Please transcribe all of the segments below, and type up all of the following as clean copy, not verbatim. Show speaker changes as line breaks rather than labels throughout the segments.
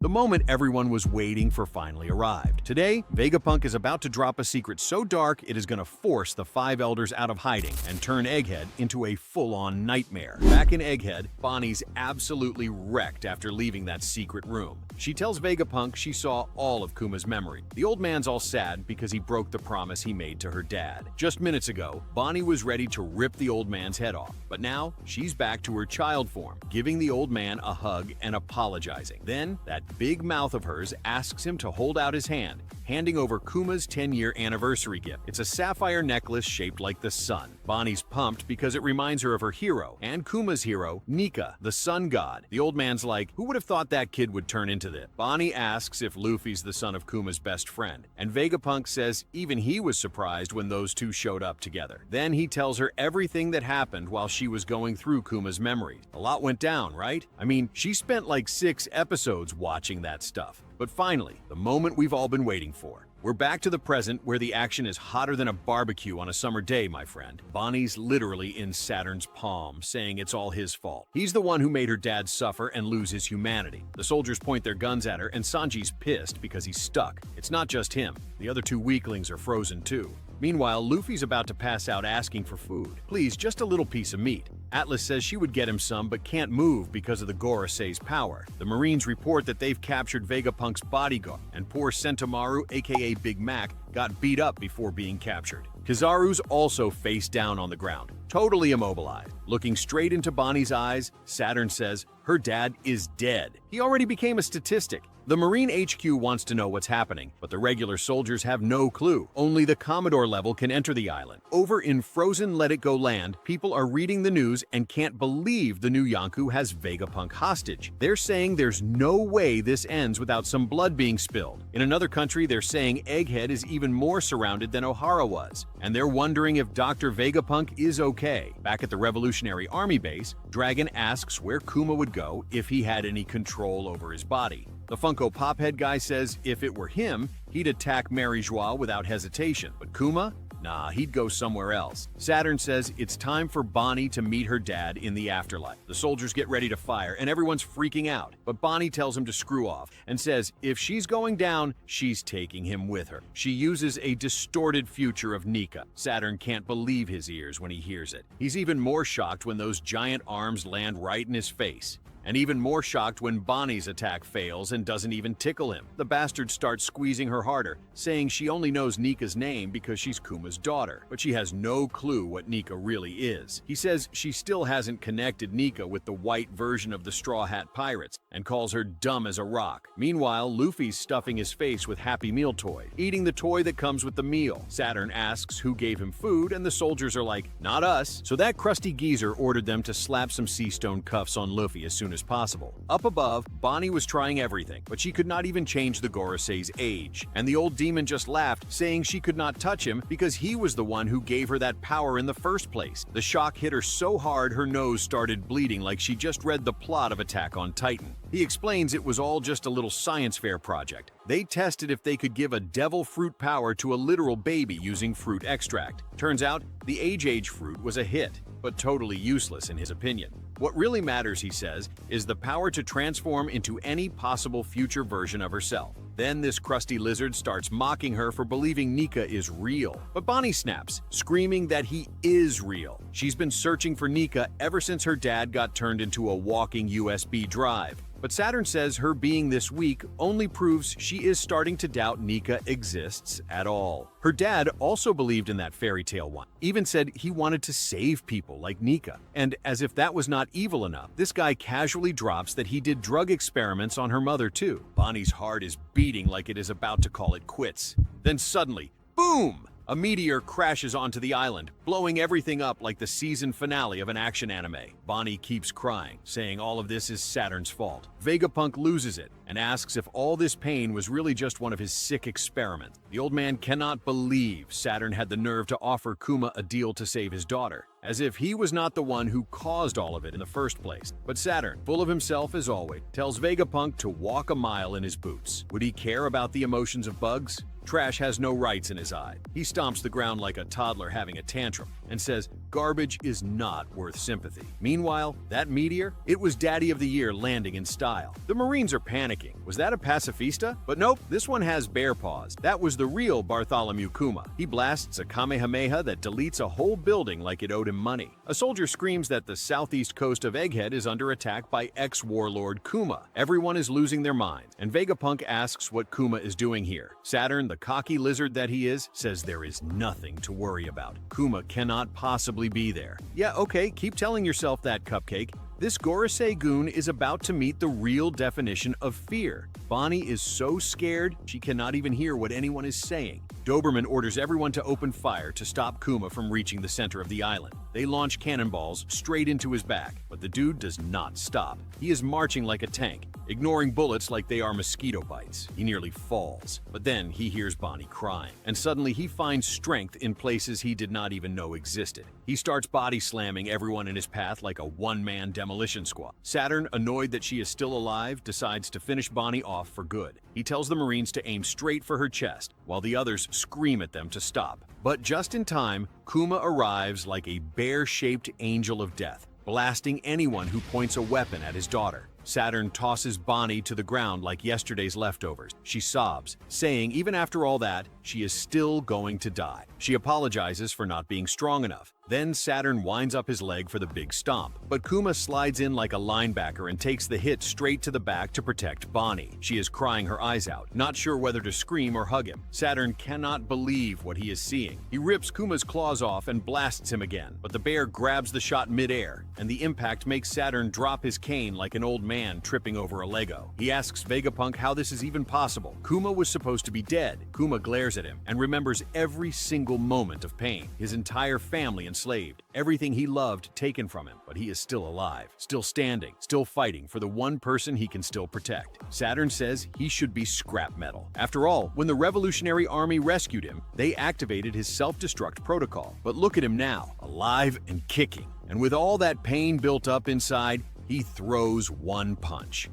The moment everyone was waiting for finally arrived. Today, Vegapunk is about to drop a secret so dark it is going to force the five elders out of hiding and turn Egghead into a full-on nightmare. Back in Egghead, Bonnie's absolutely wrecked after leaving that secret room. She tells Vegapunk she saw all of Kuma's memory. The old man's all sad because he broke the promise he made to her dad. Just minutes ago, Bonnie was ready to rip the old man's head off, but now she's back to her child form, giving the old man a hug and apologizing. Then, that big mouth of hers asks him to hold out his hand, handing over Kuma's 10-year anniversary gift. It's a sapphire necklace shaped like the sun. Bonnie's pumped because it reminds her of her hero, and Kuma's hero, Nika, the sun god. The old man's like, who would have thought that kid would turn into this? Bonnie asks if Luffy's the son of Kuma's best friend, and Vegapunk says even he was surprised when those two showed up together. Then he tells her everything that happened while she was going through Kuma's memories. A lot went down, right? I mean, she spent like 6 episodes watching that stuff. But finally, the moment we've all been waiting for. We're back to the present where the action is hotter than a barbecue on a summer day, my friend. Bonnie's literally in Saturn's palm, saying it's all his fault. He's the one who made her dad suffer and lose his humanity. The soldiers point their guns at her, and Sanji's pissed because he's stuck. It's not just him. The other 2 weaklings are frozen too. Meanwhile, Luffy's about to pass out asking for food. Please, just a little piece of meat. Atlas says she would get him some but can't move because of the Gorosei's power. The Marines report that they've captured Vegapunk's bodyguard, and poor Sentomaru, aka Big Mac, got beat up before being captured. Kizaru's also face down on the ground, totally immobilized. Looking straight into Bonnie's eyes, Saturn says her dad is dead. He already became a statistic. The Marine HQ wants to know what's happening, but the regular soldiers have no clue. Only the Commodore level can enter the island. Over in frozen Let It Go land, people are reading the news and can't believe the new Yonkou has Vegapunk hostage. They're saying there's no way this ends without some blood being spilled. In another country, they're saying Egghead is even more surrounded than Ohara was, and they're wondering if Dr. Vegapunk is okay. Back at the Revolutionary Army base, Dragon asks where Kuma would go if he had any control over his body. The Funko Pop head guy says if it were him, he'd attack Mary Joie without hesitation. But Kuma? Nah, he'd go somewhere else. Saturn says it's time for Bonnie to meet her dad in the afterlife. The soldiers get ready to fire, and everyone's freaking out. But Bonnie tells him to screw off and says if she's going down, she's taking him with her. She uses a distorted future of Nika. Saturn can't believe his ears when he hears it. He's even more shocked when those giant arms land right in his face. And even more shocked when Bonnie's attack fails and doesn't even tickle him. The bastard starts squeezing her harder, saying she only knows Nika's name because she's Kuma's daughter, but she has no clue what Nika really is. He says she still hasn't connected Nika with the white version of the Straw Hat Pirates and calls her dumb as a rock. Meanwhile, Luffy's stuffing his face with Happy Meal toy, eating the toy that comes with the meal. Saturn asks who gave him food, and the soldiers are like, not us. So that crusty geezer ordered them to slap some sea stone cuffs on Luffy as soon as possible. Up above, Bonnie was trying everything, but she could not even change the Gorosei's age. And the old demon just laughed, saying she could not touch him because he was the one who gave her that power in the first place. The shock hit her so hard her nose started bleeding like she just read the plot of Attack on Titan. He explains it was all just a little science fair project. They tested if they could give a devil fruit power to a literal baby using fruit extract. Turns out, the age fruit was a hit, but totally useless in his opinion. What really matters, he says, is the power to transform into any possible future version of herself. Then this crusty lizard starts mocking her for believing Nika is real. But Bonnie snaps, screaming that he is real. She's been searching for Nika ever since her dad got turned into a walking USB drive. But Saturn says her being this weak only proves she is starting to doubt Nika exists at all. Her dad also believed in that fairy tale one, even said he wanted to save people like Nika. And as if that was not evil enough, this guy casually drops that he did drug experiments on her mother too. Bonnie's heart is beating like it is about to call it quits. Then suddenly, boom! A meteor crashes onto the island, blowing everything up like the season finale of an action anime. Bonnie keeps crying, saying all of this is Saturn's fault. Vegapunk loses it and asks if all this pain was really just one of his sick experiments. The old man cannot believe Saturn had the nerve to offer Kuma a deal to save his daughter, as if he was not the one who caused all of it in the first place. But Saturn, full of himself as always, tells Vegapunk to walk a mile in his boots. Would he care about the emotions of bugs? Trash has no rights in his eye. He stomps the ground like a toddler having a tantrum and says, Garbage is not worth sympathy. Meanwhile, that meteor? It was Daddy of the Year landing in style. The Marines are panicking. Was that a pacifista? But nope, this one has bear paws. That was the real Bartholomew Kuma. He blasts a Kamehameha that deletes a whole building like it owed him money. A soldier screams that the southeast coast of Egghead is under attack by ex-warlord Kuma. Everyone is losing their minds, and Vegapunk asks what Kuma is doing here. Saturn, the cocky lizard that he is, says there is nothing to worry about. Kuma cannot possibly be there. Yeah, okay, keep telling yourself that, Cupcake. This Gorosei goon is about to meet the real definition of fear. Bonnie is so scared, she cannot even hear what anyone is saying. Doberman orders everyone to open fire to stop Kuma from reaching the center of the island. They launch cannonballs straight into his back, but the dude does not stop. He is marching like a tank, ignoring bullets like they are mosquito bites. He nearly falls, but then he hears Bonnie crying, and suddenly he finds strength in places he did not even know existed. He starts body slamming everyone in his path like a one-man demolition squad. Saturn, annoyed that she is still alive, decides to finish Bonnie off for good. He tells the Marines to aim straight for her chest, while the others scream at them to stop. But just in time, Kuma arrives like a bear-shaped angel of death, blasting anyone who points a weapon at his daughter. Saturn tosses Bonnie to the ground like yesterday's leftovers. She sobs, saying even after all that, she is still going to die. She apologizes for not being strong enough. Then Saturn winds up his leg for the big stomp. But Kuma slides in like a linebacker and takes the hit straight to the back to protect Bonnie. She is crying her eyes out, not sure whether to scream or hug him. Saturn cannot believe what he is seeing. He rips Kuma's claws off and blasts him again, but the bear grabs the shot midair, and the impact makes Saturn drop his cane like an old man tripping over a Lego. He asks Vegapunk how this is even possible. Kuma was supposed to be dead. Kuma glares at him and remembers every single moment of pain. His entire family enslaved, everything he loved taken from him, but he is still alive, still standing, still fighting for the one person he can still protect. Saturn says he should be scrap metal. After all, when the Revolutionary Army rescued him, they activated his self-destruct protocol. But look at him now, alive and kicking. And with all that pain built up inside, he throws one punch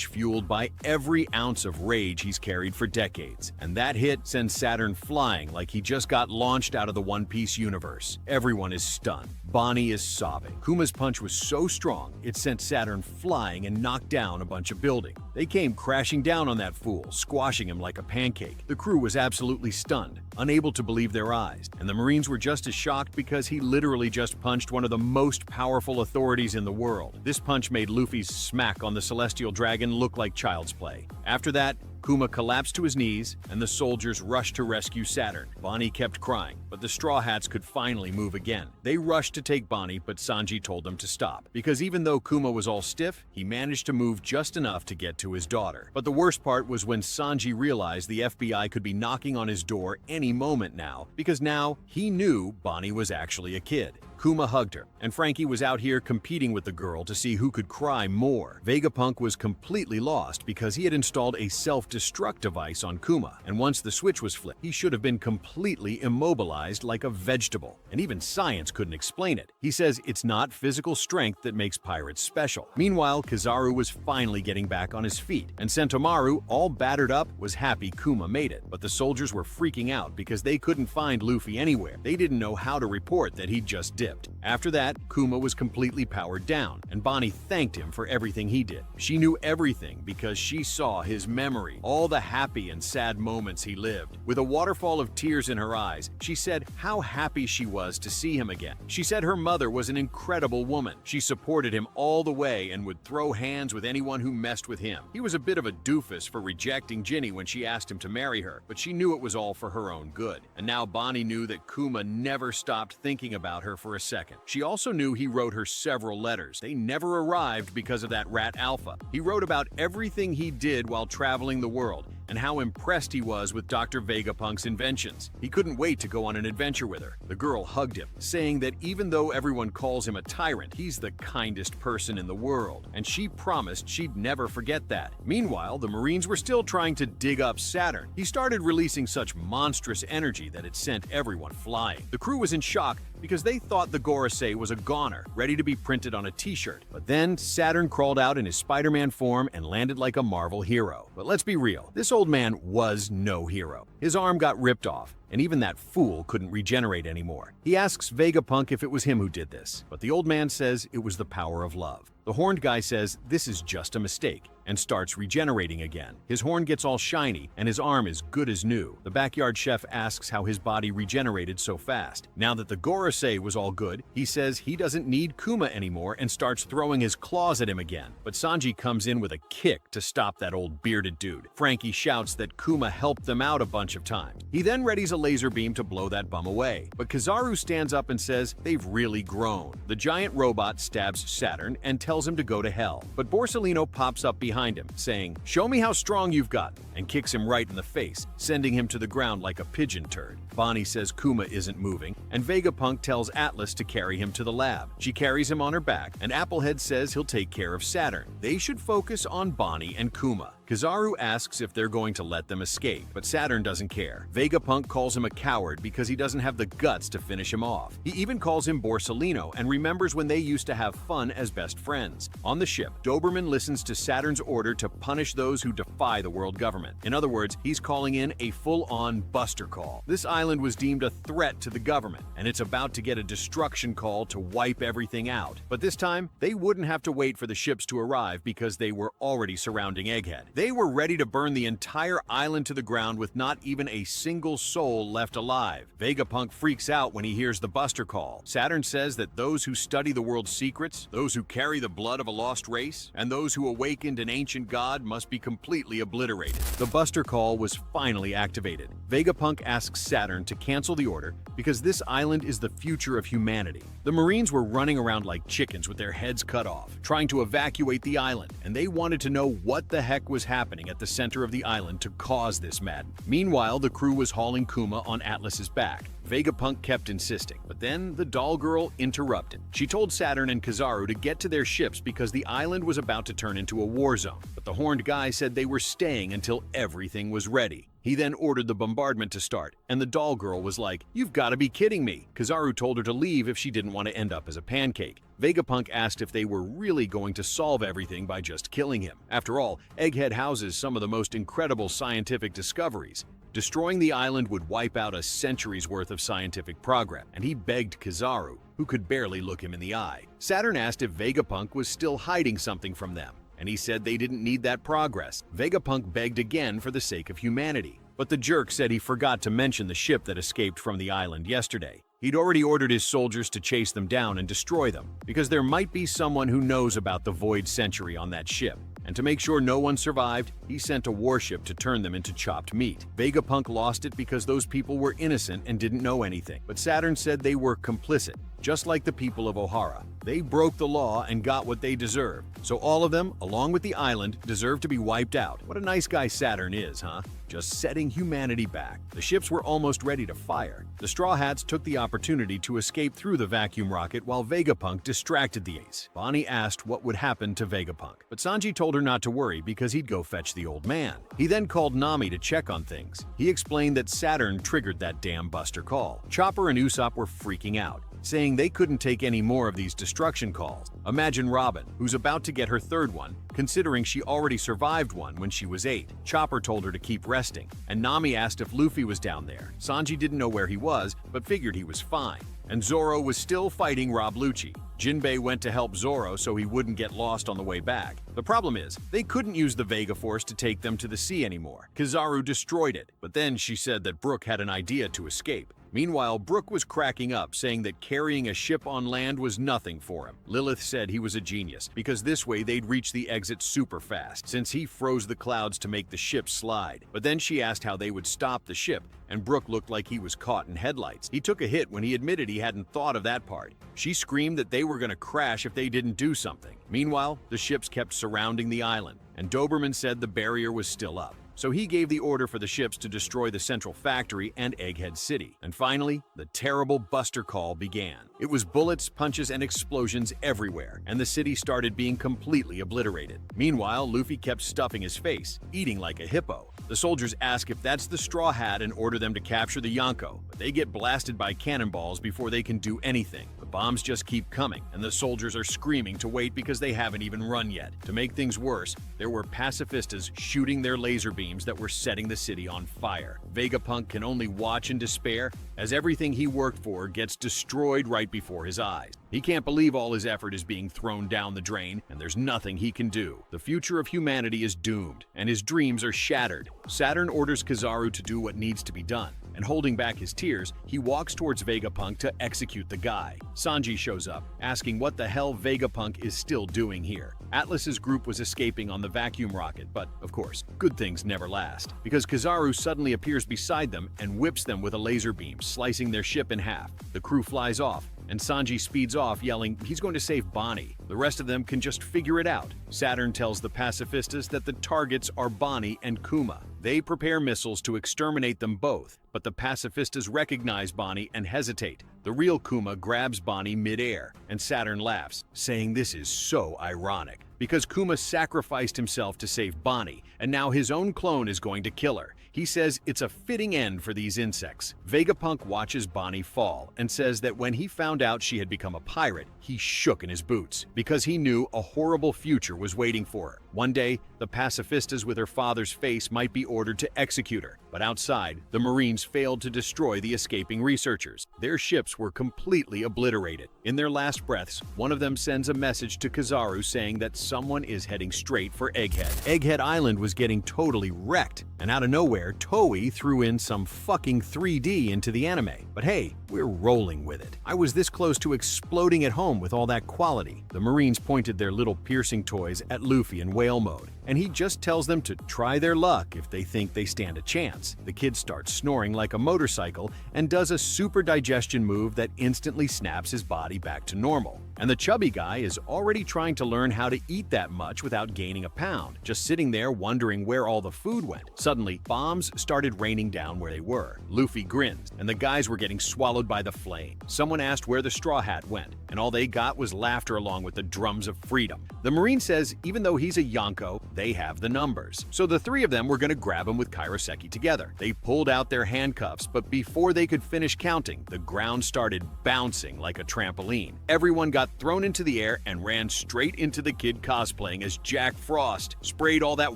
fueled by every ounce of rage he's carried for decades. And that hit sends Saturn flying like he just got launched out of the One Piece universe. Everyone is stunned. Bonnie is sobbing. Kuma's punch was so strong, it sent Saturn flying and knocked down a bunch of buildings. They came crashing down on that fool, squashing him like a pancake. The crew was absolutely stunned, unable to believe their eyes, and the Marines were just as shocked because he literally just punched one of the most powerful authorities in the world. This punch made Luffy's smack on the Celestial Dragon look like child's play. After that, Kuma collapsed to his knees, and the soldiers rushed to rescue Saturn. Bonnie kept crying, but the Straw Hats could finally move again. They rushed to take Bonnie, but Sanji told them to stop, because even though Kuma was all stiff, he managed to move just enough to get to his daughter. But the worst part was when Sanji realized the FBI could be knocking on his door any moment now, because now he knew Bonnie was actually a kid. Kuma hugged her, and Frankie was out here competing with the girl to see who could cry more. Vegapunk was completely lost because he had installed a self-destruct device on Kuma, and once the switch was flipped, he should have been completely immobilized like a vegetable, and even science couldn't explain it. He says it's not physical strength that makes pirates special. Meanwhile, Kizaru was finally getting back on his feet, and Sentomaru, all battered up, was happy Kuma made it. But the soldiers were freaking out because they couldn't find Luffy anywhere. They didn't know how to report that he'd just dipped. After that, Kuma was completely powered down, and Bonnie thanked him for everything he did. She knew everything because she saw his memory, all the happy and sad moments he lived. With a waterfall of tears in her eyes, she said how happy she was to see him again. She said her mother was an incredible woman. She supported him all the way and would throw hands with anyone who messed with him. He was a bit of a doofus for rejecting Ginny when she asked him to marry her, but she knew it was all for her own good. And now Bonnie knew that Kuma never stopped thinking about her for a second. She also knew he wrote her several letters. They never arrived because of that rat Alpha. He wrote about everything he did while traveling the world and how impressed he was with Dr. Vegapunk's inventions. He couldn't wait to go on an adventure with her. The girl hugged him, saying that even though everyone calls him a tyrant, he's the kindest person in the world, and she promised she'd never forget that. Meanwhile, the Marines were still trying to dig up Saturn. He started releasing such monstrous energy that it sent everyone flying. The crew was in shock because they thought the Gorosei was a goner, ready to be printed on a t-shirt. But then Saturn crawled out in his Spider-Man form and landed like a Marvel hero. But let's be real, this old man was no hero. His arm got ripped off, and even that fool couldn't regenerate anymore. He asks Vegapunk if it was him who did this, but the old man says it was the power of love. The horned guy says this is just a mistake and starts regenerating again. His horn gets all shiny and his arm is good as new. The backyard chef asks how his body regenerated so fast. Now that the Gorosei was all good, he says he doesn't need Kuma anymore and starts throwing his claws at him again. But Sanji comes in with a kick to stop that old bearded dude. Frankie shouts that Kuma helped them out a bunch of times. He then readies a laser beam to blow that bum away. But Kizaru stands up and says they've really grown. The giant robot stabs Saturn and tells him to go to hell. But Borsalino pops up behind him, saying, "Show me how strong you've gotten," and kicks him right in the face, sending him to the ground like a pigeon turd. Bonnie says Kuma isn't moving, and Vegapunk tells Atlas to carry him to the lab. She carries him on her back, and Applehead says he'll take care of Saturn. They should focus on Bonnie and Kuma. Kizaru asks if they're going to let them escape, but Saturn doesn't care. Vegapunk calls him a coward because he doesn't have the guts to finish him off. He even calls him Borsalino and remembers when they used to have fun as best friends. On the ship, Doberman listens to Saturn's order to punish those who defy the world government. In other words, he's calling in a full-on buster call. This island was deemed a threat to the government, and it's about to get a destruction call to wipe everything out. But this time, they wouldn't have to wait for the ships to arrive because they were already surrounding Egghead. They were ready to burn the entire island to the ground with not even a single soul left alive. Vegapunk freaks out when he hears the buster call. Saturn says that those who study the world's secrets, those who carry the blood of a lost race, and those who awakened an ancient god must be completely obliterated. The buster call was finally activated. Vegapunk asks Saturn to cancel the order because this island is the future of humanity. The Marines were running around like chickens with their heads cut off, trying to evacuate the island, and they wanted to know what the heck was happening at the center of the island to cause this madness. Meanwhile, the crew was hauling Kuma on Atlas's back. Vegapunk kept insisting, but then the doll girl interrupted. She told Saturn and Kizaru to get to their ships because the island was about to turn into a war zone. But the horned guy said they were staying until everything was ready. He then ordered the bombardment to start, and the doll girl was like, "You've got to be kidding me." Kizaru told her to leave if she didn't want to end up as a pancake. Vegapunk asked if they were really going to solve everything by just killing him. After all, Egghead houses some of the most incredible scientific discoveries. Destroying the island would wipe out a century's worth of scientific progress, and he begged Kizaru, who could barely look him in the eye. Saturn asked if Vegapunk was still hiding something from them, and he said they didn't need that progress. Vegapunk begged again for the sake of humanity, but the jerk said he forgot to mention the ship that escaped from the island yesterday. He'd already ordered his soldiers to chase them down and destroy them, because there might be someone who knows about the Void Century on that ship. And to make sure no one survived, he sent a warship to turn them into chopped meat. Vegapunk lost it because those people were innocent and didn't know anything. But Saturn said they were complicit, just like the people of Ohara. They broke the law and got what they deserved. So all of them, along with the island, deserve to be wiped out. What a nice guy Saturn is, huh? Just setting humanity back. The ships were almost ready to fire. The Straw Hats took the opportunity to escape through the vacuum rocket while Vegapunk distracted the ace. Bonnie asked what would happen to Vegapunk, but Sanji told her not to worry because he'd go fetch the old man. He then called Nami to check on things. He explained that Saturn triggered that damn buster call. Chopper and Usopp were freaking out, saying they couldn't take any more of these destruction calls. Imagine Robin, who's about to get her third one, considering she already survived one when she was 8. Chopper told her to keep resting, and Nami asked if Luffy was down there. Sanji didn't know where he was, but figured he was fine. And Zoro was still fighting Rob Lucci. Jinbei went to help Zoro so he wouldn't get lost on the way back. The problem is, they couldn't use the Vega Force to take them to the sea anymore. Kizaru destroyed it, but then she said that Brook had an idea to escape. Meanwhile, Brook was cracking up, saying that carrying a ship on land was nothing for him. Lilith said he was a genius, because this way they'd reach the exit super fast, since he froze the clouds to make the ship slide. But then she asked how they would stop the ship, and Brook looked like he was caught in headlights. He took a hit when he admitted he hadn't thought of that part. She screamed that they were going to crash if they didn't do something. Meanwhile, the ships kept surrounding the island, and Doberman said the barrier was still up. So he gave the order for the ships to destroy the central factory and Egghead City. And finally, the terrible buster call began. It was bullets, punches, and explosions everywhere, and the city started being completely obliterated. Meanwhile, Luffy kept stuffing his face, eating like a hippo. The soldiers ask if that's the Straw Hat and order them to capture the Yonko, but they get blasted by cannonballs before they can do anything. But bombs just keep coming, and the soldiers are screaming to wait because they haven't even run yet. To make things worse, there were pacifistas shooting their laser beams that were setting the city on fire. Vegapunk can only watch in despair as everything he worked for gets destroyed right before his eyes. He can't believe all his effort is being thrown down the drain, and there's nothing he can do. The future of humanity is doomed, and his dreams are shattered. Saturn orders Kizaru to do what needs to be done, and holding back his tears, he walks towards Vegapunk to execute the guy. Sanji shows up, asking what the hell Vegapunk is still doing here. Atlas's group was escaping on the vacuum rocket, but, of course, good things never last, because Kizaru suddenly appears beside them and whips them with a laser beam, slicing their ship in half. The crew flies off, and Sanji speeds off, yelling he's going to save Bonnie. The rest of them can just figure it out. Saturn tells the pacifistas that the targets are Bonnie and Kuma. They prepare missiles to exterminate them both, but the pacifistas recognize Bonnie and hesitate. The real Kuma grabs Bonnie mid-air, and Saturn laughs, saying this is so ironic, because Kuma sacrificed himself to save Bonnie, and now his own clone is going to kill her. He says it's a fitting end for these insects. Vegapunk watches Bonnie fall and says that when he found out she had become a pirate, he shook in his boots because he knew a horrible future was waiting for her. One day, the pacifistas with her father's face might be ordered to execute her, but outside, the Marines failed to destroy the escaping researchers. Their ships were completely obliterated. In their last breaths, one of them sends a message to Kizaru saying that someone is heading straight for Egghead. Egghead Island was getting totally wrecked, and out of nowhere, Toei threw in some fucking 3D into the anime. But hey, we're rolling with it. I was this close to exploding at home with all that quality. The Marines pointed their little piercing toys at Luffy in whale mode, and he just tells them to try their luck if they think they stand a chance. The kid starts snoring like a motorcycle and does a super digestion move that instantly snaps his body back to normal. And the chubby guy is already trying to learn how to eat that much without gaining a pound, just sitting there wondering where all the food went. Suddenly, bombs started raining down where they were. Luffy grins, and the guys were getting swallowed by the flame. Someone asked where the Straw Hat went, and all they got was laughter along with the drums of freedom. The Marine says even though he's a Yonko, they have the numbers. So the three of them were going to grab him with Kairoseki together. They pulled out their handcuffs, but before they could finish counting, the ground started bouncing like a trampoline. Everyone got thrown into the air and ran straight into the kid cosplaying as Jack Frost, sprayed all that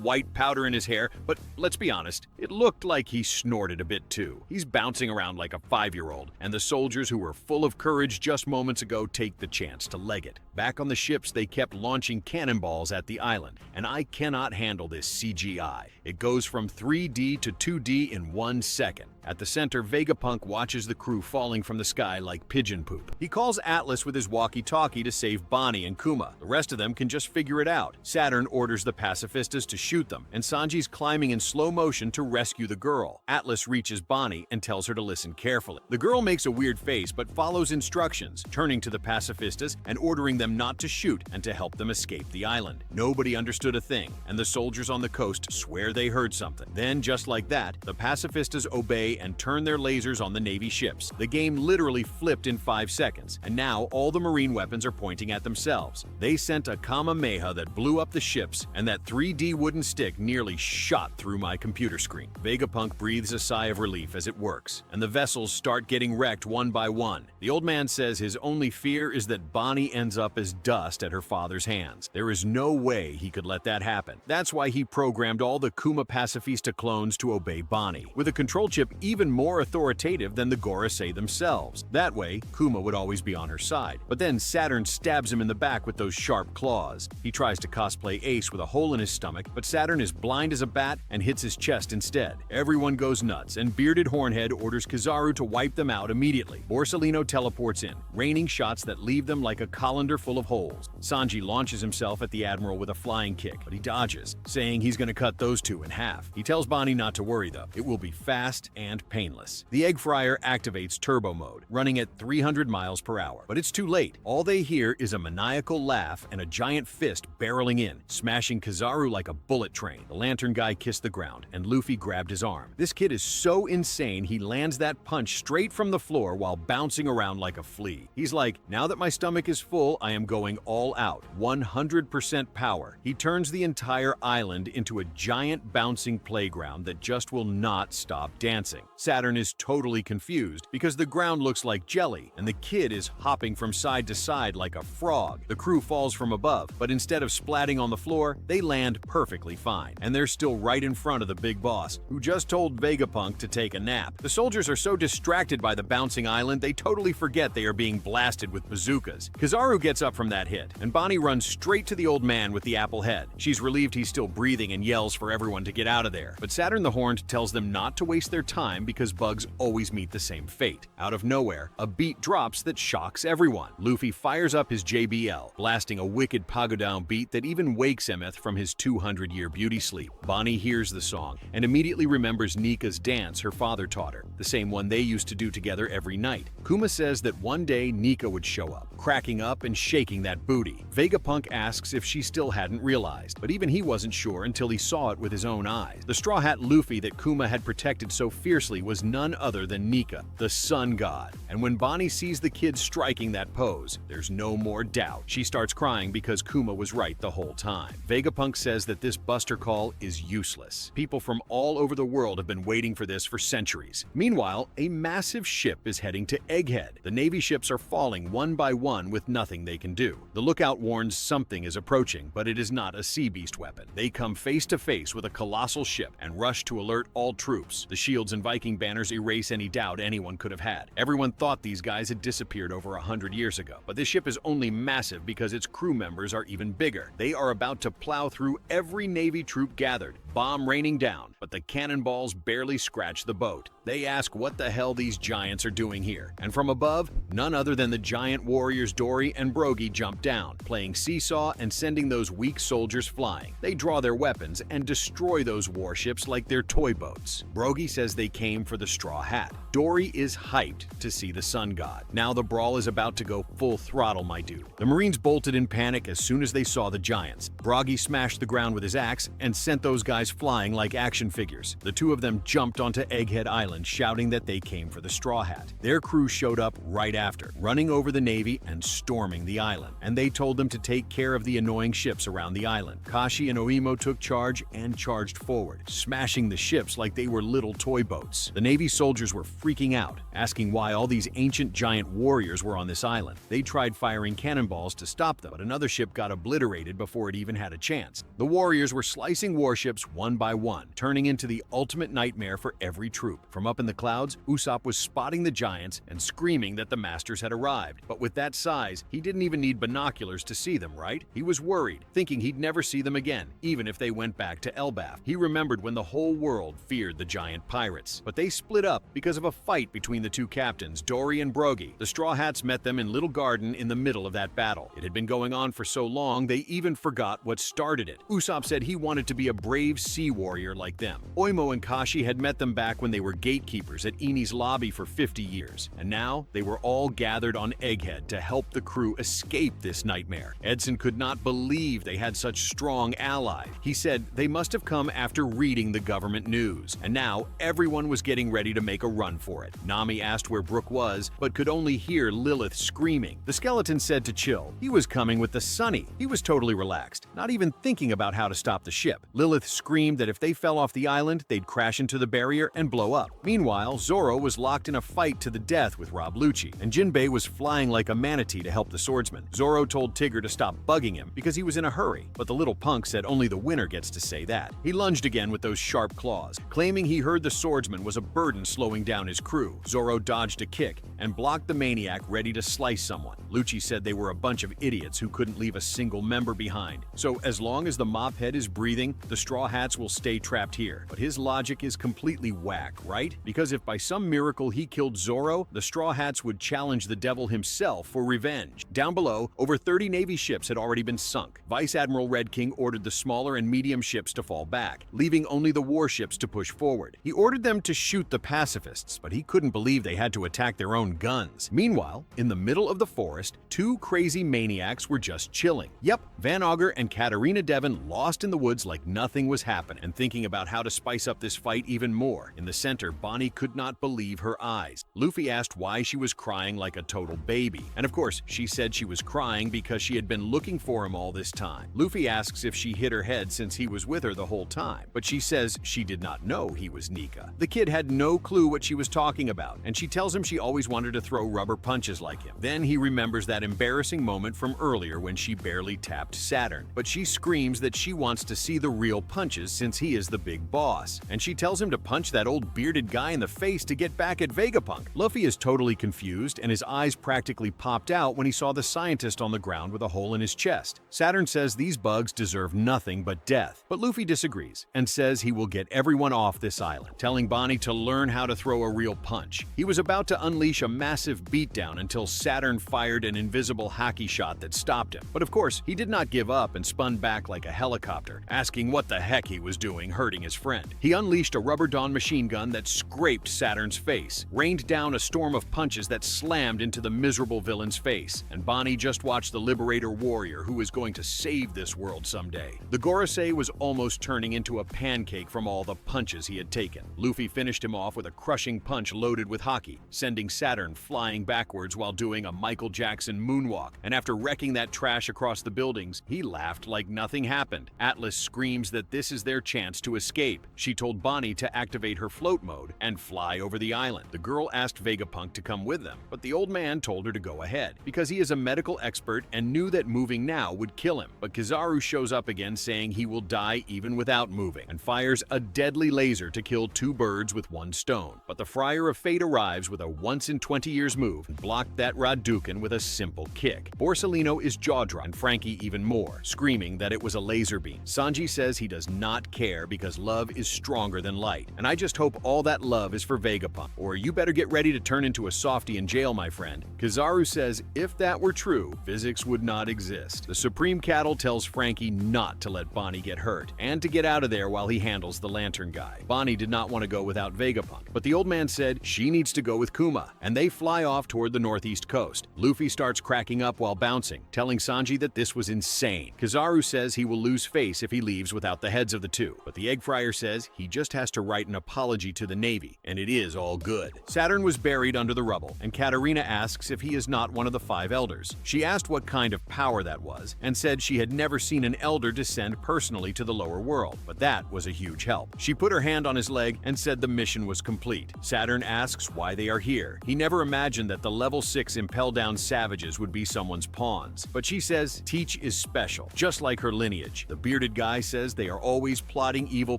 white powder in his hair, but let's be honest, it looked like he snorted a bit too. He's bouncing around like a 5-year-old, and the soldiers who were full of courage just moments ago take the chance to leg it. Back on the ships, they kept launching cannonballs at the island, and I cannot handle this CGI. It goes from 3D to 2D in 1 second. At the center, Vegapunk watches the crew falling from the sky like pigeon poop. He calls Atlas with his walkie-talkie to save Bonnie and Kuma. The rest of them can just figure it out. Saturn orders the pacifistas to shoot them, and Sanji's climbing in slow motion to rescue the girl. Atlas reaches Bonnie and tells her to listen carefully. The girl makes a weird face but follows instructions, turning to the pacifistas and ordering them not to shoot and to help them escape the island. Nobody understood a thing, and the soldiers on the coast swear they heard something. Then, just like that, the pacifistas obey and turn their lasers on the Navy ships. The game literally flipped in 5 seconds, and now all the Marine weapons are pointing at themselves. They sent a Kamehameha that blew up the ships, and that 3D wooden stick nearly shot through my computer screen. Vegapunk breathes a sigh of relief as it works, and the vessels start getting wrecked one by one. The old man says his only fear is that Bonnie ends up as dust at her father's hands. There is no way he could let that happen. That's why he programmed all the Kuma Pacifista clones to obey Bonnie, with a control chip even more authoritative than the Gorosei themselves. That way, Kuma would always be on her side. But then Saturn stabs him in the back with those sharp claws. He tries to cosplay Ace with a hole in his stomach, but Saturn is blind as a bat and hits his chest instead. Everyone goes nuts, and Bearded Hornhead orders Kizaru to wipe them out immediately. Borsalino teleports in, raining shots that leave them like a colander full of holes. Sanji launches himself at the Admiral with a flying kick, but he dodges, saying he's going to cut those two in half. He tells Bonnie not to worry though. It will be fast and painless. The Egg Fryer activates turbo mode, running at 300 miles per hour. But it's too late. All they hear is a maniacal laugh and a giant fist barreling in, smashing Kizaru like a bullet train. The lantern guy kissed the ground, and Luffy grabbed his arm. This kid is so insane he lands that punch straight from the floor while bouncing around like a flea. He's like, now that my stomach is full, I am going all out. 100% power. He turns the entire island into a giant giant bouncing playground that just will not stop dancing. Saturn is totally confused because the ground looks like jelly and the kid is hopping from side to side like a frog. The crew falls from above, but instead of splatting on the floor, they land perfectly fine. And they're still right in front of the big boss, who just told Vegapunk to take a nap. The soldiers are so distracted by the bouncing island, they totally forget they are being blasted with bazookas. Kizaru gets up from that hit, and Bonnie runs straight to the old man with the apple head. She's relieved he's still breathing and yells for everyone to get out of there. But Saturn the Horned tells them not to waste their time because bugs always meet the same fate. Out of nowhere, a beat drops that shocks everyone. Luffy fires up his JBL, blasting a wicked pagodown beat that even wakes Emeth from his 200-year beauty sleep. Bonnie hears the song and immediately remembers Nika's dance her father taught her, the same one they used to do together every night. Kuma says that one day Nika would show up, cracking up and shaking that booty. Vegapunk asks if she still hadn't realized, but even he wasn't sure until he saw it with his own eyes. The Straw Hat Luffy that Kuma had protected so fiercely was none other than Nika, the sun god. And when Bonnie sees the kid striking that pose, there's no more doubt. She starts crying because Kuma was right the whole time. Vegapunk says that this Buster Call is useless. People from all over the world have been waiting for this for centuries. Meanwhile, a massive ship is heading to Egghead. The Navy ships are falling one by one with nothing they can do. The lookout warns something is approaching, but it is not a sea beast weapon. They come face to face with a colossal ship and rush to alert all troops. The shields and Viking banners erase any doubt anyone could have had. Everyone thought these guys had disappeared over 100 years ago, but this ship is only massive because its crew members are even bigger. They are about to plow through every Navy troop gathered, bomb raining down, but the cannonballs barely scratch the boat. They ask what the hell these giants are doing here, and from above, none other than the giant warriors Dory and Brogy jump down, playing seesaw and sending those weak soldiers flying. They draw their weapons and destroy those warships like they're toy boats. Brogy says they came for the Straw Hat. Dory is hyped to see the sun god. Now the brawl is about to go full throttle, my dude. The Marines bolted in panic as soon as they saw the giants. Brogy smashed the ground with his axe and sent those guys flying like action figures. The two of them jumped onto Egghead Island, shouting that they came for the Straw Hat. Their crew showed up right after, running over the Navy and storming the island. And they told them to take care of the annoying ships around the island. Kashi and Oimo took charge and charged forward, smashing the ships like they were little toy boats. The Navy soldiers were freaking out, asking why all these ancient giant warriors were on this island. They tried firing cannonballs to stop them, but another ship got obliterated before it even had a chance. The warriors were slicing warships one by one, turning into the ultimate nightmare for every troop. From up in the clouds, Usopp was spotting the giants and screaming that the masters had arrived. But with that size, he didn't even need binoculars to see them, right? He was worried, thinking he'd never see them again, even if they went back to Elbaf. He remembered when the whole world feared the giant pirates. But they split up because of a fight between the two captains, Dory and Brogy. The Straw Hats met them in Little Garden in the middle of that battle. It had been going on for so long, they even forgot what started it. Usopp said he wanted to be a brave sea warrior like them. Oimo and Kashi had met them back when they were gatekeepers at Eni's lobby for 50 years, and now they were all gathered on Egghead to help the crew escape this nightmare. Edson could not believe they had such strong allies. He said they must have come after reading the government news, and now everyone was getting ready to make a run for it. Nami asked where Brook was, but could only hear Lilith screaming. The skeleton said to chill. He was coming with the Sunny. He was totally relaxed, not even thinking about how to stop the ship. Lilith screamed that if they fell off the island, they'd crash into the barrier and blow up. Meanwhile, Zoro was locked in a fight to the death with Rob Lucci, and Jinbei was flying like a manatee to help the swordsman. Zoro told Tigger to stop bugging him because he was in a hurry, but the little punk said only the winner gets to say that. He lunged again with those sharp claws, claiming he heard the swordsman was a burden slowing down his crew. Zoro dodged a kick and blocked the maniac ready to slice someone. Lucci said they were a bunch of idiots who couldn't leave a single member behind. So as long as the mop head is breathing, the Straw Hats will stay trapped here. But his logic is completely whack, right? Because if by some miracle he killed Zoro, the Straw Hats would challenge the devil himself for revenge. Down below, over 30 Navy ships had already been sunk. Vice Admiral Red King ordered the smaller and medium ships to fall back, leaving only the warships to push forward. He ordered them to shoot the pacifists, but he couldn't believe they had to attack their own guns. Meanwhile, in the middle of the forest, two crazy maniacs were just chilling. Yep, Van Augur and Katarina Devon lost in the woods like nothing was happen and thinking about how to spice up this fight even more. In the center, Bonnie could not believe her eyes. Luffy asked why she was crying like a total baby. And of course, she said she was crying because she had been looking for him all this time. Luffy asks if she hit her head since he was with her the whole time, but she says she did not know he was Nika. The kid had no clue what she was talking about, and she tells him she always wanted to throw rubber punches like him. Then he remembers that embarrassing moment from earlier when she barely tapped Saturn, but she screams that she wants to see the real punches since he is the big boss, and she tells him to punch that old bearded guy in the face to get back at Vegapunk. Luffy is totally confused, and his eyes practically popped out when he saw the scientist on the ground with a hole in his chest. Saturn says these bugs deserve nothing but death, but Luffy disagrees and says he will get everyone off this island, telling Bonnie to learn how to throw a real punch. He was about to unleash a massive beatdown until Saturn fired an invisible haki shot that stopped him. But of course, he did not give up and spun back like a helicopter, asking what the heck he was doing hurting his friend. He unleashed a rubber dawn machine gun that scraped Saturn's face, rained down a storm of punches that slammed into the miserable villain's face, and Bonnie just watched the Liberator warrior who is going to save this world someday. The Gorosei was almost turning into a pancake from all the punches he had taken. Luffy finished him off with a crushing punch loaded with haki, sending Saturn flying backwards while doing a Michael Jackson moonwalk, and after wrecking that trash across the buildings, he laughed like nothing happened. Atlas screams that this is their chance to escape. She told Bonnie to activate her float mode and fly over the island. The girl asked Vegapunk to come with them, but the old man told her to go ahead, because he is a medical expert and knew that moving now would kill him. But Kizaru shows up again saying he will die even without moving, and fires a deadly laser to kill two birds with one stone. But the Friar of Fate arrives with a once-in-20 years move and blocked that Radukin with a simple kick. Borsalino is jaw-dropped, and Frankie even more, screaming that it was a laser beam. Sanji says he does not care because love is stronger than light, and I just hope all that love is for Vegapunk, or you better get ready to turn into a softie in jail, my friend. Kizaru says if that were true, physics would not exist. The Supreme Cattle tells Frankie not to let Bonnie get hurt, and to get out of there while he handles the Lantern Guy. Bonnie did not want to go without Vegapunk, but the old man said she needs to go with Kuma, and they fly off toward the northeast coast. Luffy starts cracking up while bouncing, telling Sanji that this was insane. Kizaru says he will lose face if he leaves without the heads of the two, but the Egg Friar says he just has to write an apology to the Navy, and it is all good. Saturn was buried under the rubble, and Katarina asks if he is not one of the five elders. She asked what kind of power that was, and said she had never seen an elder descend personally to the lower world, but that was a huge help. She put her hand on his leg and said the mission was complete. Saturn asks why they are here. He never imagined that the level 6 impel-down savages would be someone's pawns, but she says Teach is special, just like her lineage. The bearded guy says they are always plotting evil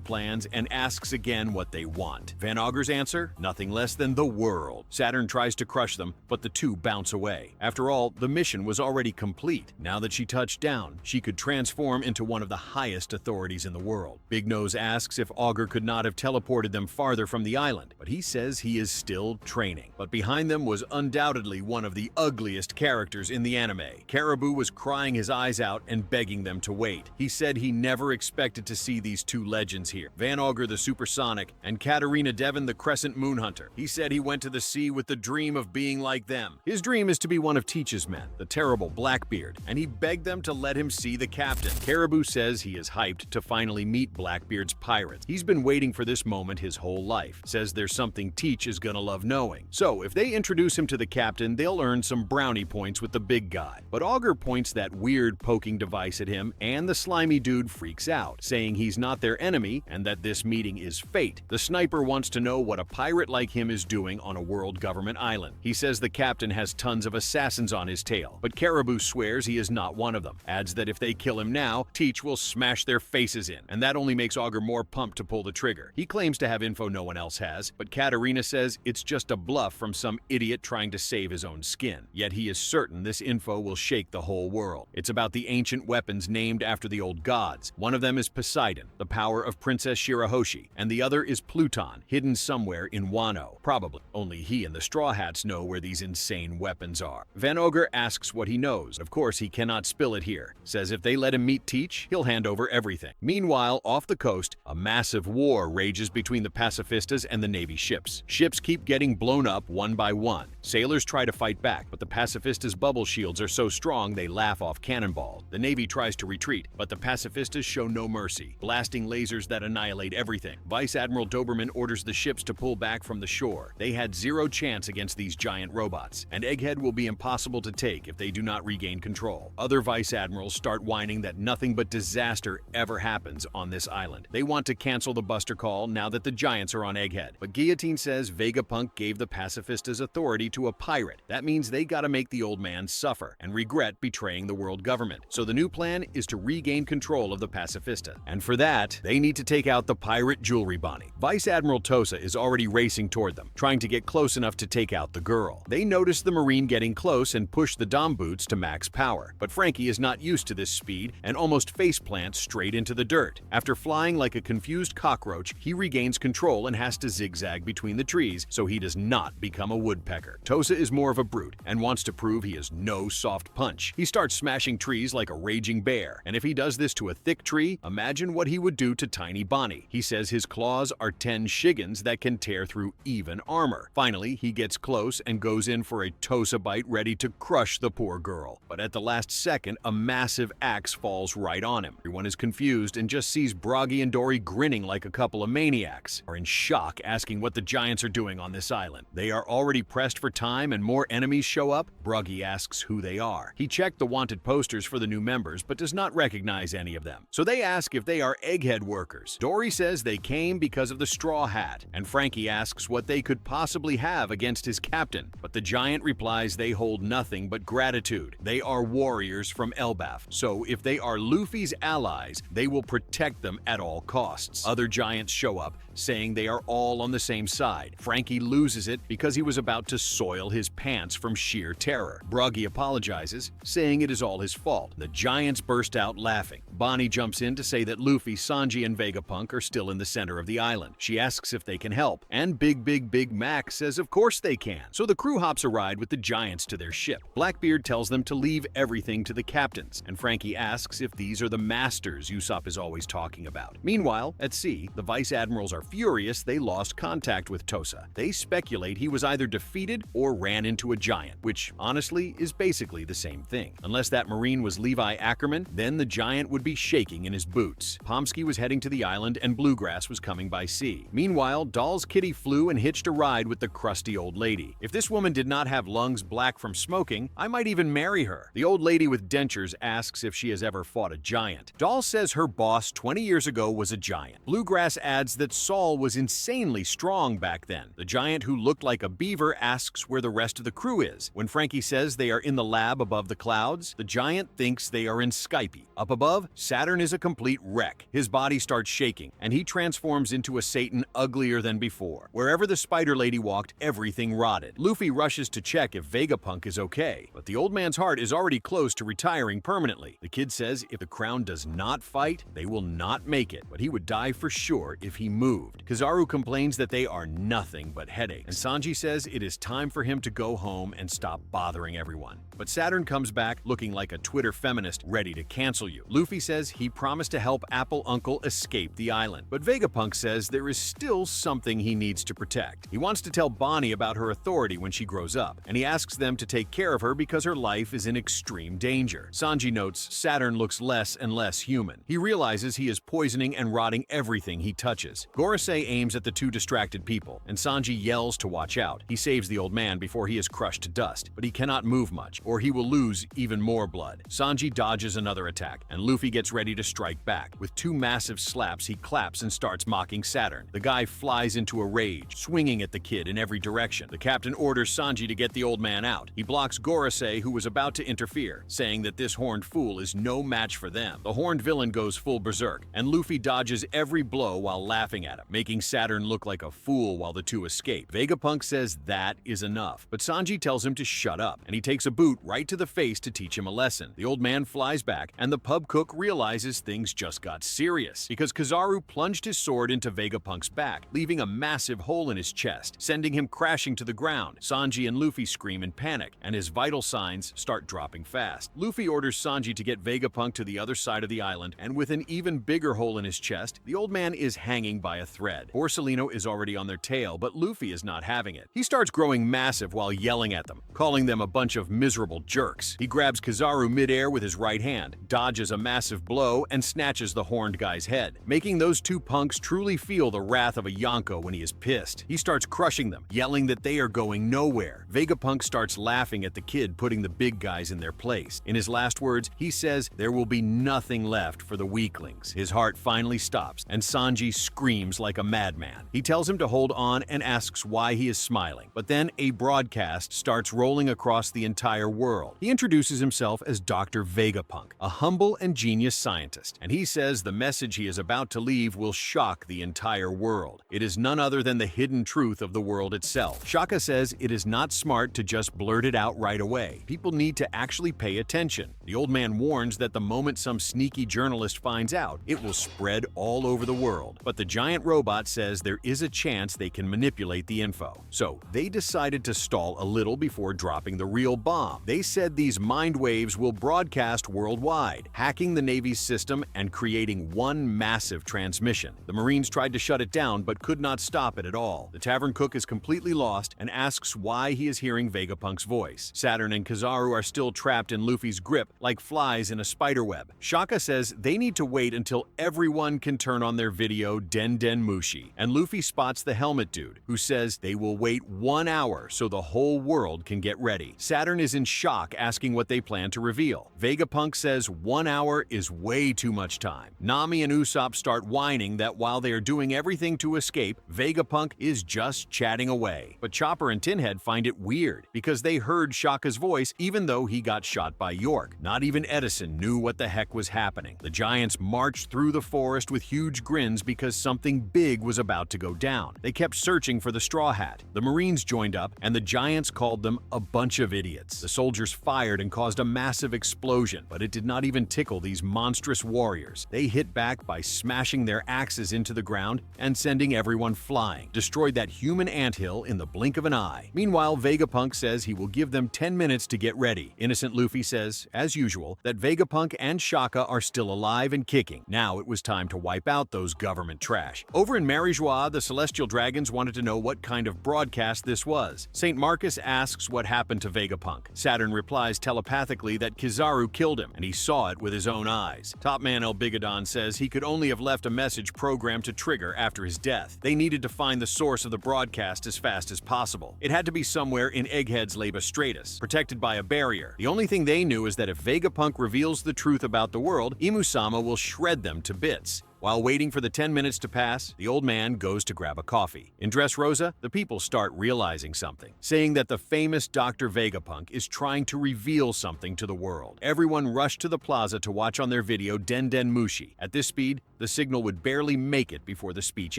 plans and asks again what they want. Van Auger's answer? Nothing less than the world. Saturn tries to crush them, but the two bounce away. After all, the mission was already complete. Now that she touched down, she could transform into one of the highest authorities in the world. Big Nose asks if Auger could not have teleported them farther from the island, but he says he is still training. But behind them was undoubtedly one of the ugliest characters in the anime. Caribou was crying his eyes out and begging them to wait. He said he never expected to see these two legends here, Van Auger the Supersonic and Katarina Devon the Crescent Moon Hunter. He said he went to the sea with the dream of being like them. His dream is to be one of Teach's men, the terrible Blackbeard, and he begged them to let him see the captain. Caribou says he is hyped to finally meet Blackbeard's pirates. He's been waiting for this moment his whole life. Says there's something Teach is gonna love knowing. So if they introduce him to the captain, they'll earn some brownie points with the big guy. But Auger points that weird poking device at him, and the slimy dude freaks out, saying he's not their enemy and that this meeting is fate. The sniper wants to know what a pirate like him is doing on a world government island. He says the captain has tons of assassins on his tail, but Caribou swears he is not one of them. Adds that if they kill him now, Teach will smash their faces in, and that only makes Auger more pumped to pull the trigger. He claims to have info no one else has, but Katarina says it's just a bluff from some idiot trying to save his own skin. Yet he is certain this info will shake the whole world. It's about the ancient weapons named after the old gods. One of them is Poseidon, the power of Princess Shirahoshi, and the other is Pluton, hidden somewhere in Wano. Probably. Only he and the Straw Hats know where these insane weapons are. Van Auger asks what he knows. Of course, he cannot spill it here. Says if they let him meet Teach, he'll hand over everything. Meanwhile, off the coast, a massive war rages between the pacifistas and the Navy ships. Ships keep getting blown up one by one. Sailors try to fight back, but the pacifistas' bubble shields are so strong they laugh off cannonballs. The Navy tries to retreat, but the pacifistas show no mercy. blasting lasers that annihilate everything. Vice Admiral Doberman orders the ships to pull back from the shore. They had zero chance against these giant robots, and Egghead will be impossible to take if they do not regain control. Other Vice Admirals start whining that nothing but disaster ever happens on this island. They want to cancel the Buster Call now that the giants are on Egghead. But Guillotine says Vegapunk gave the pacifistas authority to a pirate. That means they gotta make the old man suffer and regret betraying the world government. So the new plan is to regain control of the pacifista. And for that, they need to take out the pirate jewelry Bonnie. Vice Admiral Tosa is already racing toward them, trying to get close enough to take out the girl. They notice the Marine getting close and push the Dom boots to max power. But Frankie is not used to this speed and almost faceplants straight into the dirt. After flying like a confused cockroach, he regains control and has to zigzag between the trees so he does not become a woodpecker. Tosa is more of a brute and wants to prove he is no soft punch. He starts smashing trees like a raging bear, and if he does this to a thick tree, imagine what he would do to tiny Bonnie. He says his claws are 10 shiggins that can tear through even armor. Finally, he gets close and goes in for a Tosa bite ready to crush the poor girl. But at the last second, a massive axe falls right on him. Everyone is confused and just sees Broggy and Dory grinning like a couple of maniacs, are in shock asking what the giants are doing on this island. They are already pressed for time and more enemies show up. Broggy asks who they are. He checked the wanted posters for the new members but does not recognize any of them. So they ask if they are Egghead workers. Dory says they came because of the straw hat, and Frankie asks what they could possibly have against his captain. But the giant replies they hold nothing but gratitude. They are warriors from Elbaf, so if they are Luffy's allies, they will protect them at all costs. Other giants show up, saying they are all on the same side. Frankie loses it because he was about to soil his pants from sheer terror. Broggy apologizes, saying it is all his fault. The giants burst out laughing. Bonnie jumps in to say that Luffy, Sanji, and Vegapunk are still in the center of the island. She asks if they can help, and Big Mac says of course they can. So the crew hops a ride with the giants to their ship. Blackbeard tells them to leave everything to the captains, and Frankie asks if these are the masters Usopp is always talking about. Meanwhile, at sea, the Vice Admirals are furious they lost contact with Tosa. They speculate he was either defeated or ran into a giant, which honestly is basically the same thing. Unless that Marine was Levi Ackerman, then the giant would be shaking in his boots. Pomsky was heading to the island and Bluegrass was coming by sea. Meanwhile, Doll's kitty flew and hitched a ride with the crusty old lady. If this woman did not have lungs black from smoking, I might even marry her. The old lady with dentures asks if she has ever fought a giant. Doll says her boss 20 years ago was a giant. Bluegrass adds that Saul was insanely strong back then. The giant who looked like a beaver asks where the rest of the crew is. When Frankie says they are in the lab above the clouds, the giant thinks they are in Skype. Up above, Saturn is a complete wreck. His body starts shaking, and he transforms into a Satan uglier than before. Wherever the spider lady walked, everything rotted. Luffy rushes to check if Vegapunk is okay, but the old man's heart is already close to retiring permanently. The kid says if the crown does not fight, they will not make it, but he would die for sure if he moved. Kizaru complains that they are nothing but headaches, and Sanji says it is time for him to go home and stop bothering everyone. But Saturn comes back looking like a Twitter feminist ready to cancel you. Luffy says he promised to help Apple Uncle escape the island, but Vegapunk says there is still something he needs to protect. He wants to tell Bonnie about her authority when she grows up, and he asks them to take care of her because her life is in extreme danger. Sanji notes Saturn looks less and less human. He realizes he is poisoning and rotting everything he touches. Gorosei aims at the two distracted people, and Sanji yells to watch out. He saves the old man before he is crushed to dust, but he cannot move much, or he will lose even more blood. Sanji dodges another attack, and Luffy gets ready to strike back. With two massive slaps, he claps and starts mocking Saturn. The guy flies into a rage, swinging at the kid in every direction. The captain orders Sanji to get the old man out. He blocks Gorosei, who was about to interfere, saying that this horned fool is no match for them. The horned villain goes full berserk, and Luffy dodges every blow while laughing at him, making Saturn look like a fool while the two escape. Vegapunk says that is enough, but Sanji tells him to shut up, and he takes a boot right to the face to teach him a lesson. The old man flies back, and the pub cook realizes things just got serious, because Kizaru plunged his sword into Vegapunk's back, leaving a massive hole in his chest, sending him crashing to the ground. Sanji and Luffy scream in panic, and his vital signs start dropping fast. Luffy orders Sanji to get Vegapunk to the other side of the island, and with an even bigger hole in his chest, the old man is hanging by a thread. Borsalino is already on their tail, but Luffy is not having it. He starts growing massive while yelling at them, calling them a bunch of miserable jerks. He grabs Kizaru midair with his right hand, dodges a massive blow, and snatches the horned guy's head, making those two punks truly feel the wrath of a Yonko when he is pissed. He starts crushing them, yelling that they are going nowhere. Vegapunk starts laughing at the kid putting the big guys in their place. In his last words, he says there will be nothing left for the weaklings. His heart finally stops, and Sanji screams like a madman. He tells him to hold on and asks why he is smiling. But then a broadcast starts rolling across the entire world. He introduces himself as Dr. Vegapunk, a humble and genius scientist, and he says the message he is about to leave will shock the entire world. It is none other than the hidden truth of the world itself. Shaka says it is not smart to just blurt it out right away. People need to actually pay attention. The old man warns that the moment some sneaky journalist finds out, it will spread all over the world. But the giant robot says there is a chance they can manipulate the info. So they decided to stall a little before dropping the real bomb. They said these mind waves will broadcast worldwide, hacking the Navy's system and creating one massive transmission. The Marines tried to shut it down but could not stop it at all. The tavern cook is completely lost and asks why he is hearing Vegapunk's voice. Saturn and Kizaru are still trapped in Luffy's grip like flies in a spiderweb. Shaka says they need to wait until everyone can turn on their video Den Den Mushi, and Luffy spots the helmet dude, who says they will wait 1 hour so the whole world can get ready. Saturn is in shock, asking what they plan to reveal. Vegapunk says 1 hour is way too much time. Nami and Usopp start whining that while they are doing everything to escape, Vegapunk is just chatting away. But Chopper and Tinhead find it weird because they heard Shaka's voice even though he got shot by York. Not even Edison knew what the heck was happening. The giants marched through the forest with huge grins because something big was about to go down. They kept searching for the Straw Hat. The Marines joined up, and the giants called them a bunch of idiots. The soldiers fired and caused a massive explosion, but it did not even tickle these monstrous warriors. They hit back by smashing their axes into the ground and sending everyone flying, destroyed that human anthill in the blink of an eye. Meanwhile, Vegapunk says he will give them 10 minutes to get ready. Innocent Luffy says, as usual, that Vegapunk and Shaka are still alive and kicking. Now it was time to wipe out those government trash. Over in Marijois, the Celestial Dragons wanted to know what kind of broadcast this was. St. Marcus asks what happened to Vegapunk. Saturn replies telepathically that Kizaru killed him, and he saw it with his own eyes. Topman El Bigodon says he could only have left a message programmed to trigger after his death. They needed to find the source of the broadcast as fast as possible. It had to be somewhere in Egghead's Labia Stratus, protected by a barrier. The only thing they knew is that if Vegapunk reveals the truth about the world, Imusama will shred them to bits. While waiting for the 10 minutes to pass, the old man goes to grab a coffee. In Dressrosa, the people start realizing something, saying that the famous Dr. Vegapunk is trying to reveal something to the world. Everyone rushed to the plaza to watch on their video Den Den Mushi. At this speed, the signal would barely make it before the speech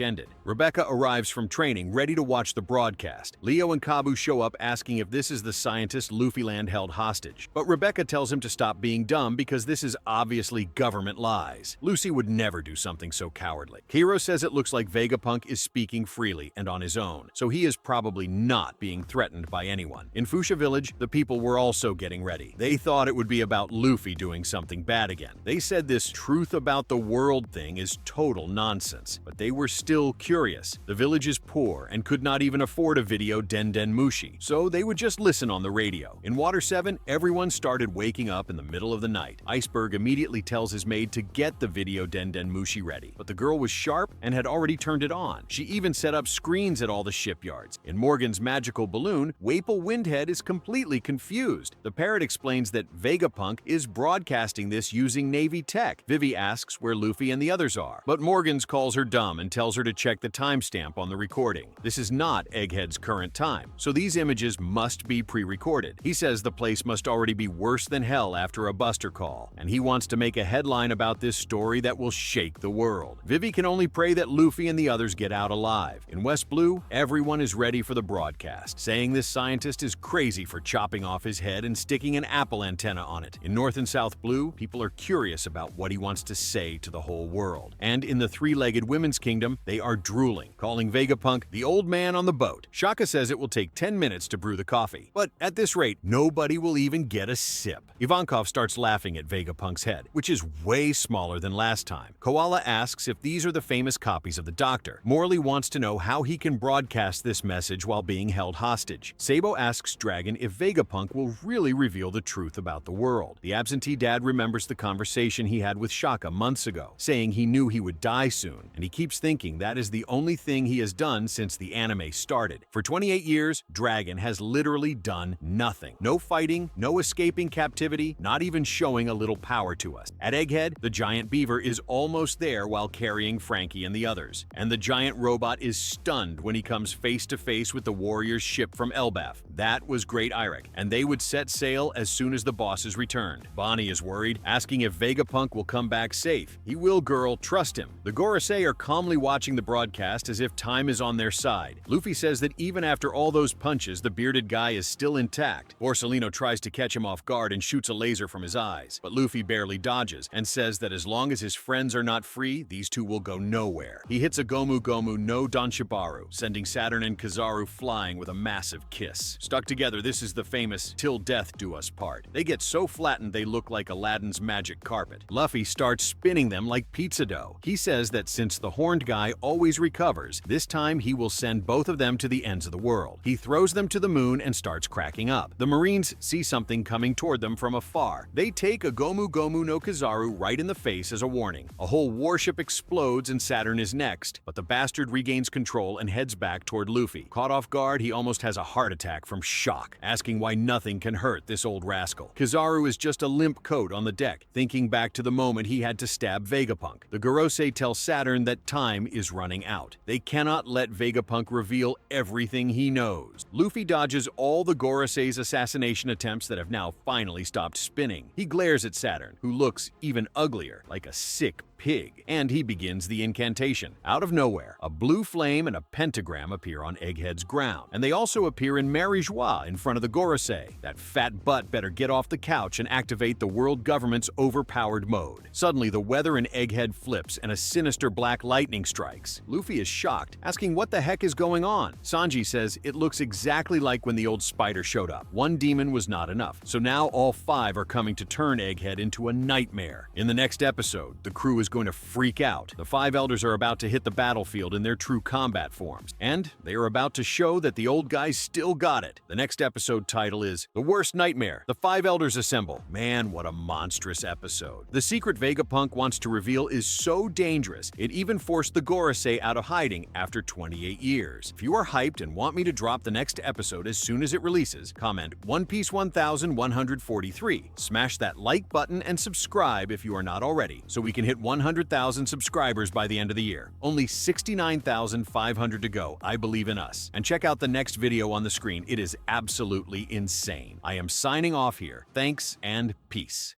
ended. Rebecca arrives from training, ready to watch the broadcast. Leo and Kabu show up asking if this is the scientist Luffyland held hostage. But Rebecca tells him to stop being dumb because this is obviously government lies. Lucy would never do something so cowardly. Hiro says it looks like Vegapunk is speaking freely and on his own, so he is probably not being threatened by anyone. In Fuchsia Village, the people were also getting ready. They thought it would be about Luffy doing something bad again. They said this truth about the world thing is total nonsense, but they were still curious. The village is poor and could not even afford a video Den Den Mushi, so they would just listen on the radio. In Water 7, everyone started waking up in the middle of the night. Iceberg immediately tells his maid to get the video Den Den Mushi ready, but the girl was sharp and had already turned it on. She even set up screens at all the shipyards. In Morgan's magical balloon, Wapel Windhead is completely confused. The parrot explains that Vegapunk is broadcasting this using Navy tech. Vivi asks where Luffy and the others are, but Morgans calls her dumb and tells her to check the timestamp on the recording. This is not Egghead's current time, so these images must be pre-recorded. He says the place must already be worse than hell after a buster call, and he wants to make a headline about this story that will shake the world. Vivi can only pray that Luffy and the others get out alive. In West Blue, everyone is ready for the broadcast, saying this scientist is crazy for chopping off his head and sticking an Apple antenna on it. In North and South Blue, people are curious about what he wants to say to the whole world. And in the Three-Legged Women's Kingdom, they are drooling, calling Vegapunk the old man on the boat. Shaka says it will take 10 minutes to brew the coffee, but at this rate, nobody will even get a sip. Ivankov starts laughing at Vegapunk's head, which is way smaller than last time. Koala asks if these are the famous copies of the Doctor. Morley wants to know how he can broadcast this message while being held hostage. Sabo asks Dragon if Vegapunk will really reveal the truth about the world. The absentee dad remembers the conversation he had with Shaka months ago, saying he knew he would die soon, and he keeps thinking that is the only thing he has done since the anime started. For 28 years, Dragon has literally done nothing. No fighting, no escaping captivity, not even showing a little power to us. At Egghead, the giant beaver is almost there while carrying Frankie and the others, and the giant robot is stunned when he comes face to face with the warrior's ship from Elbaf. That was Great Irek, and they would set sail as soon as the bosses returned. Bonnie is worried, asking if Vegapunk will come back safe. He will, girl, trust him. The Gorosei are calmly watching the broadcast as if time is on their side. Luffy says that even after all those punches, the bearded guy is still intact. Borsalino tries to catch him off guard and shoots a laser from his eyes, but Luffy barely dodges and says that as long as his friends are not free, these two will go nowhere. He hits a Gomu Gomu no Donshibaru, sending Saturn and Kizaru flying with a massive kiss. Stuck together, this is the famous "till death do us part." They get so flattened they look like Aladdin's magic carpet. Luffy starts spinning them like pizza dough. He says that since the horned guy always recovers, this time he will send both of them to the ends of the world. He throws them to the moon and starts cracking up. The Marines see something coming toward them from afar. They take a Gomu Gomu no Kizaru right in the face as a warning. A whole warship explodes and Saturn is next, but the bastard regains control and heads back toward Luffy. Caught off guard, he almost has a heart attack from shock, asking why nothing can hurt this old rascal. Kizaru is just a limp coat on the deck, thinking back to the moment he had to stab Vegapunk. The Gorosei tell Saturn that time is running out. They cannot let Vegapunk reveal everything he knows. Luffy dodges all the Gorosei's assassination attempts that have now finally stopped spinning. He glares at Saturn, who looks even uglier, like a sick pig, and he begins the incantation. Out of nowhere, a blue flame and a pentagram appear on Egghead's ground, and they also appear in Mary Joie in front of the Gorosei. That fat butt better get off the couch and activate the world government's overpowered mode. Suddenly, the weather in Egghead flips and a sinister black lightning strikes. Luffy is shocked, asking what the heck is going on. Sanji says it looks exactly like when the old spider showed up. One demon was not enough, so now all 5 are coming to turn Egghead into a nightmare. In the next episode, the crew is going to freak out. The 5 elders are about to hit the battlefield in their true combat forms, and they are about to show that the old guys still got it. The next episode title is The Worst Nightmare. The 5 elders assemble. Man, what a monstrous episode. The secret Vegapunk wants to reveal is so dangerous, it even forced the Gorosei out of hiding after 28 years. If you are hyped and want me to drop the next episode as soon as it releases, comment One Piece 1143. Smash that like button and subscribe if you are not already, so we can hit 100,000 subscribers by the end of the year. Only 69,500 to go. I believe in us. And check out the next video on the screen. It is absolutely insane. I am signing off here. Thanks and peace.